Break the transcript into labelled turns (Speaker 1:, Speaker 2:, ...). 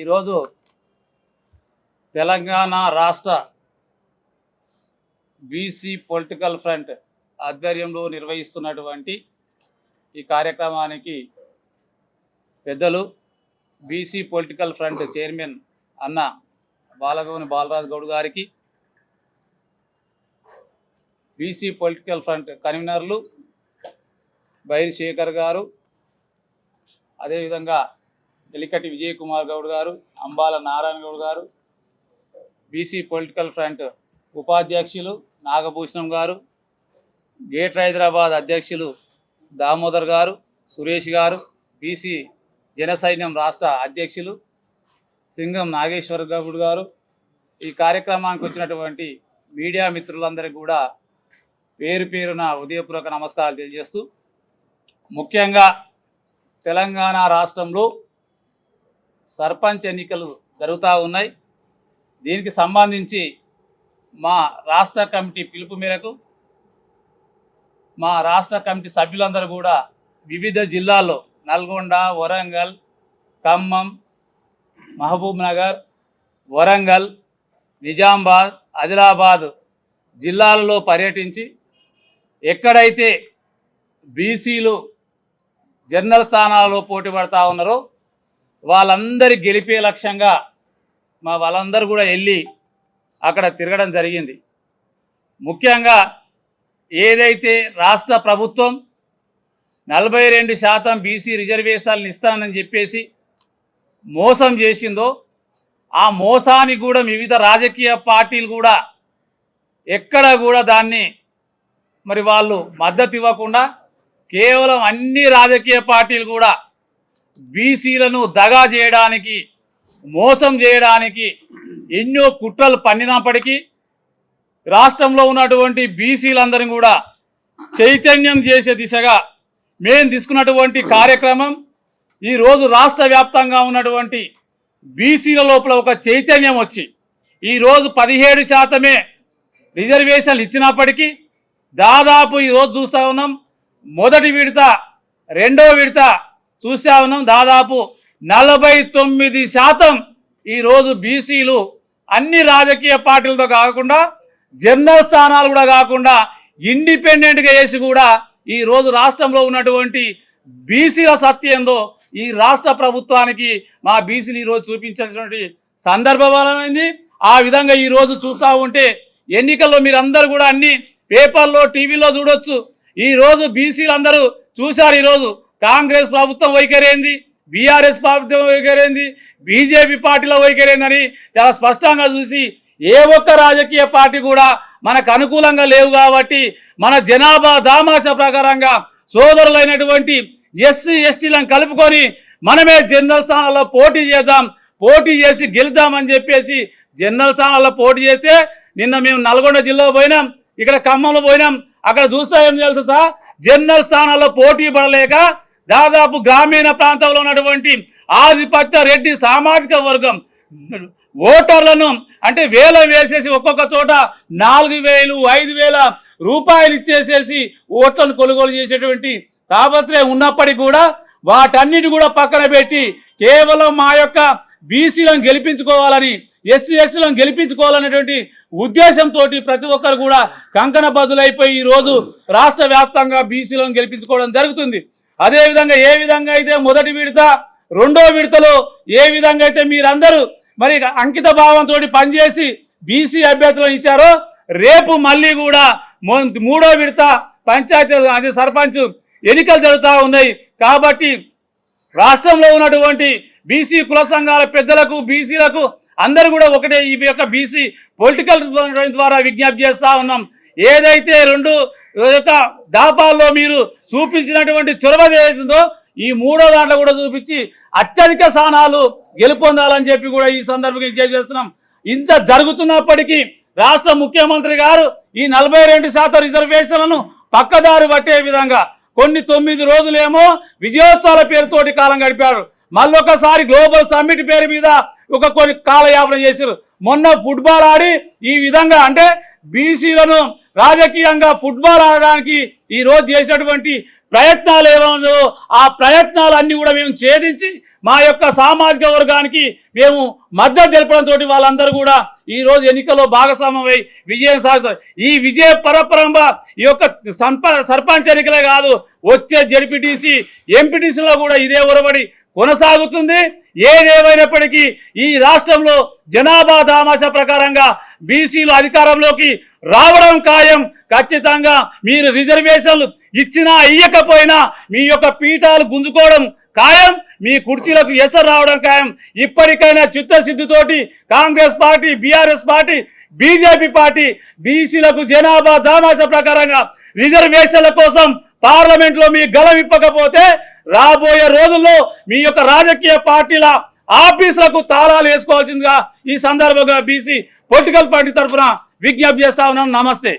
Speaker 1: ఈరోజు తెలంగాణ రాష్ట్ర BC political front ఆధ్వర్యంలో నిర్వహిస్తున్నటువంటి ఈ కార్యక్రమానికి పెద్దలు బీసీ పొలిటికల్ ఫ్రంట్ చైర్మన్ అన్న బాలగోని బాలరాజు గౌడ్ గారికి, బీసీ పొలిటికల్ ఫ్రంట్ కన్వీనర్లు బైరి శేఖర్ గారు, అదేవిధంగా ఎలికటి విజయ్ కుమార్ గౌడ్ గారు, అంబాల నారాయణ గౌడ్ గారు, బీసీ పొలిటికల్ ఫ్రంట్ ఉపాధ్యక్షులు నాగభూషణం గారు, గ్రేటర్ హైదరాబాద్ అధ్యక్షులు దామోదర్ గారు, సురేష్ గారు, బీసీ జనసైన్యం రాష్ట్ర అధ్యక్షులు సింగం నాగేశ్వర గౌడ్ గారు, ఈ కార్యక్రమానికి వచ్చినటువంటి మీడియా మిత్రులందరికీ కూడా పేరు పేరున ఉదయపూర్వక నమస్కారాలు తెలియజేస్తూ, ముఖ్యంగా తెలంగాణ రాష్ట్రంలో సర్పంచ్ ఎన్నికలు జరుగుతూ ఉన్నాయి. దీనికి సంబంధించి మా రాష్ట్ర కమిటీ పిలుపు మేరకు మా రాష్ట్ర కమిటీ సభ్యులందరూ కూడా వివిధ జిల్లాల్లో నల్గొండ, వరంగల్, ఖమ్మం, మహబూబ్ నగర్, వరంగల్, నిజామాబాద్, ఆదిలాబాద్ జిల్లాలలో పర్యటించి ఎక్కడైతే బీసీలు జనరల్ స్థానాలలో పోటీ పడుతూ ఉన్నారో వాళ్ళందరి గెలిపే లక్ష్యంగా వాళ్ళందరూ కూడా వెళ్ళి అక్కడ తిరగడం జరిగింది. ముఖ్యంగా ఏదైతే రాష్ట్ర ప్రభుత్వం 42% బీసీ రిజర్వేషన్లు ఇస్తానని చెప్పేసి మోసం చేసిందో, ఆ మోసానికి కూడా వివిధ రాజకీయ పార్టీలు కూడా ఎక్కడ కూడా దాన్ని వాళ్ళు మద్దతు ఇవ్వకుండా కేవలం అన్ని రాజకీయ పార్టీలు కూడా బీసీలను దగా చేయడానికి, మోసం చేయడానికి ఎన్నో కుట్రలు పన్నినప్పటికీ రాష్ట్రంలో ఉన్నటువంటి బీసీలందరినీ కూడా చైతన్యం చేసే దిశగా మేము తీసుకున్నటువంటి కార్యక్రమం ఈరోజు రాష్ట్ర వ్యాప్తంగా ఉన్నటువంటి బీసీల లోపల ఒక చైతన్యం వచ్చి ఈరోజు 17% రిజర్వేషన్లు ఇచ్చినప్పటికీ దాదాపు ఈరోజు చూస్తూ ఉన్నాం, మొదటి విడత రెండవ విడత చూస్తూ ఉన్నాం, దాదాపు 49% ఈరోజు బీసీలు అన్ని రాజకీయ పార్టీలతో కాకుండా జనరల్ స్థానాలు కూడా కాకుండా ఇండిపెండెంట్గా వేసి కూడా ఈరోజు రాష్ట్రంలో ఉన్నటువంటి బీసీల సత్యంలో ఈ రాష్ట్ర ప్రభుత్వానికి మా బీసీలు ఈరోజు చూపించాల్సినటువంటి సందర్భమైంది. ఆ విధంగా ఈరోజు చూస్తూ ఉంటే ఎన్నికల్లో మీరందరూ కూడా అన్ని పేపర్లో, టీవీలో చూడొచ్చు. ఈరోజు బీసీలు అందరూ చూశారు. ఈరోజు కాంగ్రెస్ ప్రభుత్వం వైఖరేంది, బీఆర్ఎస్ ప్రభుత్వం వైఖరేంది, బీజేపీ పార్టీలో వైఖరేందని చాలా స్పష్టంగా చూసి ఏ ఒక్క రాజకీయ పార్టీ కూడా మనకు అనుకూలంగా లేవు. కాబట్టి మన జనాభా దామాష ప్రకారంగా సోదరులైనటువంటి ఎస్సీ ఎస్టీలను కలుపుకొని మనమే జనరల్ స్థానాల్లో పోటీ చేద్దాం, పోటీ చేసి గెలుద్దామని చెప్పేసి జనరల్ స్థానాల్లో పోటీ చేస్తే నిన్న మేము నల్గొండ జిల్లాలో పోయినాం, ఇక్కడ ఖమ్మంలో పోయినాం. అక్కడ చూస్తే ఏం తెలుసు సార్, జనరల్ స్థానాల్లో పోటీ పడలేక దాదాపు గ్రామీణ ప్రాంతంలో ఉన్నటువంటి ఆధిపత్య రెడ్డి సామాజిక వర్గం ఓటర్లను అంటే వేల వేసేసి ఒక్కొక్క చోట 4,000, 5,000 రూపాయలు ఇచ్చేసేసి ఓట్లను కొనుగోలు చేసేటువంటి తాపత్రయం ఉన్నప్పటికీ కూడా వాటన్నిటి కూడా పక్కన పెట్టి కేవలం మా యొక్క బీసీలను గెలిపించుకోవాలని, ఎస్సీ ఎస్టీలను గెలిపించుకోవాలనేటువంటి ఉద్దేశంతో ప్రతి ఒక్కరు కూడా కంకణ బదులైపోయి ఈరోజు రాష్ట్ర వ్యాప్తంగా బీసీలను గెలిపించుకోవడం జరుగుతుంది. అదేవిధంగా ఏ విధంగా అయితే మొదటి విడత రెండో విడతలో ఏ విధంగా అయితే మీరందరూ అంకిత భావంతో పనిచేసి బీసీ అభ్యర్థులను ఇచ్చారో, రేపు మళ్ళీ కూడా మూడో విడత పంచాయతీ సర్పంచ్ ఎన్నికలు జరుగుతూ ఉన్నాయి. కాబట్టి రాష్ట్రంలో ఉన్నటువంటి బీసీ కుల సంఘాల పెద్దలకు, బీసీలకు అందరూ కూడా ఒకటే ఈ యొక్క బీసీ పొలిటికల్ ద్వారా విజ్ఞప్తి చేస్తూ ఉన్నాం. ఏదైతే 2 దాపాల్లో మీరు చూపించినటువంటి చొరవ ఏదైతుందో ఈ మూడో దాంట్లో కూడా చూపించి అత్యధిక స్థానాలు గెలుపొందాలని చెప్పి కూడా ఈ సందర్భంగా చేస్తున్నాం. ఇంత జరుగుతున్నప్పటికీ రాష్ట్ర ముఖ్యమంత్రి గారు ఈ 42% రిజర్వేషన్లను పక్కదారి పట్టే విధంగా కొన్ని 9 రోజులేమో విజయోత్సవాల పేరుతోటి కాలం గడిపారు. మళ్ళొకసారి గ్లోబల్ సమ్మిట్ పేరు మీద కొన్ని కాలయాపన చేశారు. మొన్న ఫుట్బాల్ ఆడి ఈ విధంగా అంటే బీసీలను రాజకీయంగా ఫుట్బాల్ ఆడడానికి ఈరోజు చేసినటువంటి ప్రయత్నాలు ఏమో ఆ ప్రయత్నాలన్నీ కూడా మేము ఛేదించి మా యొక్క సామాజిక వర్గానికి మేము మద్దతు తెలపడంతో వాళ్ళందరూ కూడా ఈరోజు ఎన్నికల్లో భాగస్వామ్యమై విజయం సాధిస్తారు. ఈ విజయ పరపరంగా ఈ యొక్క సర్పంచ్ ఎన్నికలే కాదు, వచ్చే జడ్పీటీసీ ఎంపీటీసీలో కూడా ఇదే ఒరబడి కొనసాగుతుంది. ఏదేమైనప్పటికీ ఈ రాష్ట్రంలో జనాభా దామాష ప్రకారంగా బీసీలు అధికారంలోకి రావడం ఖాయం. ఖచ్చితంగా మీరు రిజర్వేషన్లు ఇచ్చినా ఇయ్యకపోయినా మీ యొక్క పీఠాలు గుంజుకోవడం ఖాయం, మీ కుర్చీలకు ఎసరు రావడం ఖాయం. ఇప్పటికైనా చిత్తశుద్ధితోటి Congress party, BRS party, BJP party బీసీలకు జనాభా దామాష ప్రకారంగా రిజర్వేషన్ల కోసం పార్లమెంట్లో మీ గలం ఇప్పకపోతే రాబోయే రోజుల్లో మీ యొక్క రాజకీయ పార్టీల ఆఫీసులకు తాళాలు వేసుకోవాల్సిందిగా ఈ సందర్భంగా బీసీ పొలిటికల్ పార్టీ తరఫున విజ్ఞప్తి చేస్తా ఉన్నాను. నమస్తే.